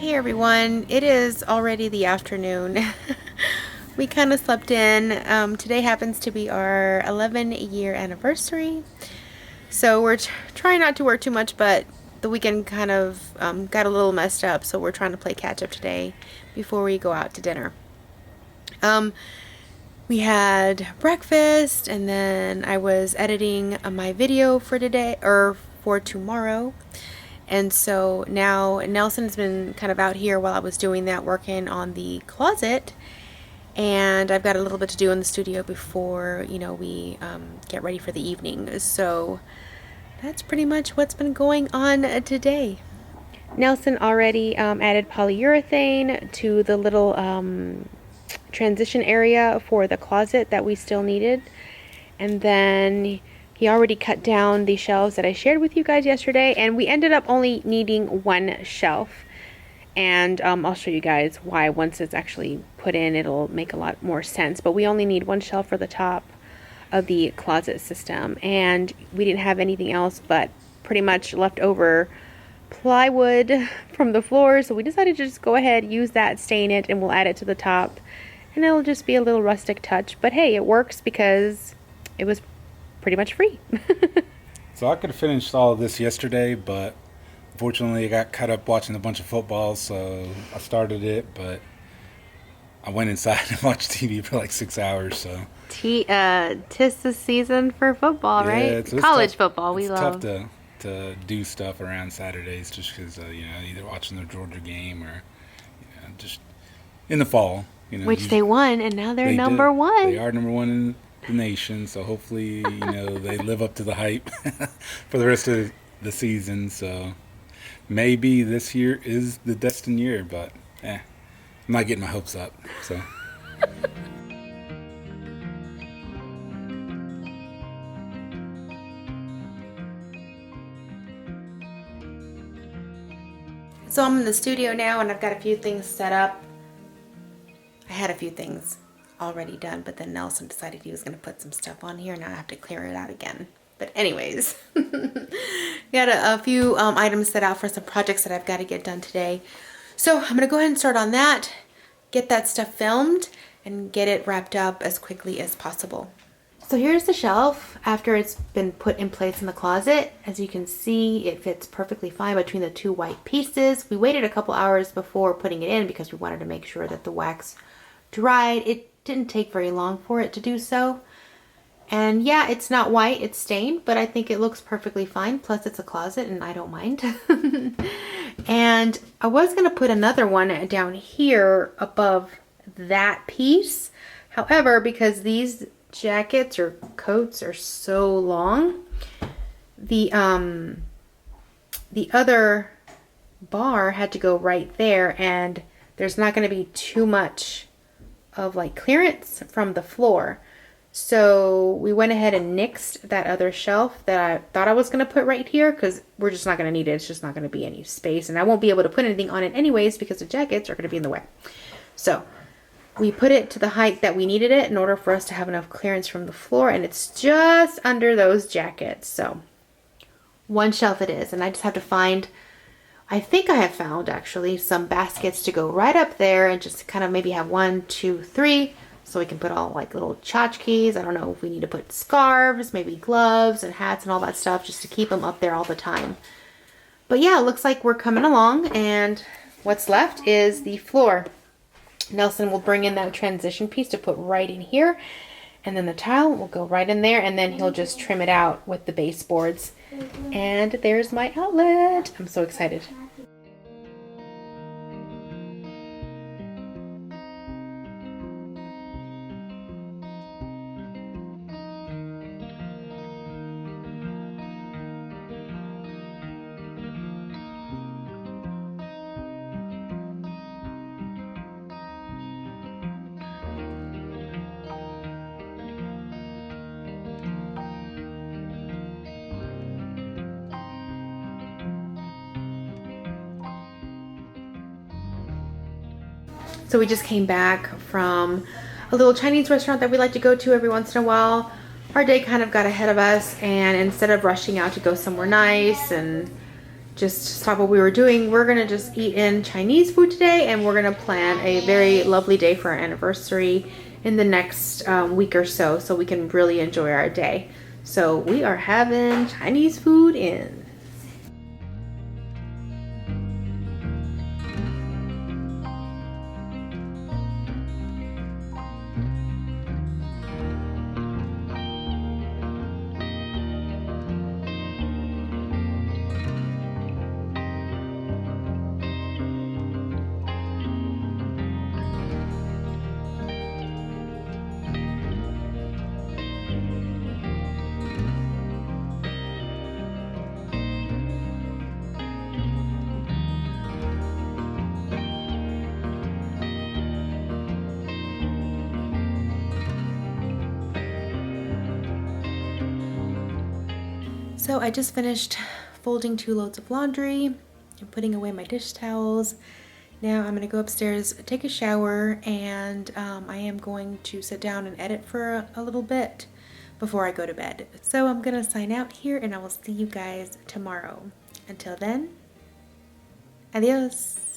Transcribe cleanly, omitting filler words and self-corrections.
Hey everyone, it is already the afternoon. We kind of slept in. Today happens to be our 11-year anniversary. So we're trying not to work too much, but the weekend kind of got a little messed up. So we're trying to play catch up today before we go out to dinner. We had breakfast and then I was editing my video for today, or for tomorrow. And so now Nelson's been kind of out here while I was doing that, working on the closet. And I've got a little bit to do in the studio before, we get ready for the evening. So that's pretty much what's been going on today. Nelson already added polyurethane to the little transition area for the closet that we still needed. And then he already cut down the shelves that I shared with you guys yesterday, and we ended up only needing one shelf. And I'll show you guys why. Once it's actually put in, it'll make a lot more sense. But we only need one shelf for the top of the closet system, and we didn't have anything else but pretty much leftover plywood from the floor. So we decided to just go ahead, use that, stain it, and we'll add it to the top. And it'll just be a little rustic touch. But hey, it works because it was pretty much free. So I could have finished all of this yesterday, but unfortunately I got caught up watching a bunch of football, so I started it, but I went inside and watched TV for like 6 hours. So Tis the season for football, right? It's College tough. football, we it's love. tough to do stuff around Saturdays just because either watching the Georgia game or just in the fall. Which they won, and now they're number one. They are number one in the nation, so hopefully they live up to the hype for the rest of the season. So maybe this year is the destined year, but I'm not getting my hopes up. So So I'm in the studio now, and I've got a few things set up. I had a few things already done, but then Nelson decided he was going to put some stuff on here. Now I have to clear it out again. But anyways, got a few items set out for some projects that I've got to get done today. So I'm going to go ahead and start on that, get that stuff filmed, and get it wrapped up as quickly as possible. So here's the shelf after it's been put in place in the closet. As you can see, it fits perfectly fine between the two white pieces. We waited a couple hours before putting it in because we wanted to make sure that the wax dried. It didn't take very long for it to do so. And yeah, it's not white, it's stained, but I think it looks perfectly fine. Plus it's a closet and I don't mind. And I was going to put another one down here above that piece. However, because these jackets or coats are so long, the other bar had to go right there, and there's not going to be too much of like clearance from the floor. So we went ahead and nixed that other shelf that I thought I was going to put right here, because we're just not going to need it. It's just not going to be any space, and I won't be able to put anything on it anyways because the jackets are going to be in the way. So we put it to the height that we needed it in order for us to have enough clearance from the floor, and it's just under those jackets. So one shelf it is, and I just have to find, I think I have found actually some baskets to go right up there and just kind of maybe have 1, 2, 3, so we can put all like little tchotchkes. I don't know if we need to put scarves, maybe gloves and hats and all that stuff just to keep them up there all the time. But yeah, it looks like we're coming along, and what's left is the floor. Nelson will bring in that transition piece to put right in here, and then the tile will go right in there, and then he'll just trim it out with the baseboards. And there's my outlet. I'm so excited. So we just came back from a little Chinese restaurant that we like to go to every once in a while. Our day kind of got ahead of us, and instead of rushing out to go somewhere nice and just stop what we were doing. We're gonna just eat in Chinese food today, and we're gonna plan a very lovely day for our anniversary in the next week or so, so we can really enjoy our day. So we are having Chinese food in. So I just finished folding 2 loads of laundry and putting away my dish towels. Now I'm gonna go upstairs, take a shower, and I am going to sit down and edit for a little bit before I go to bed. So I'm gonna sign out here, and I will see you guys tomorrow. Until then, adios.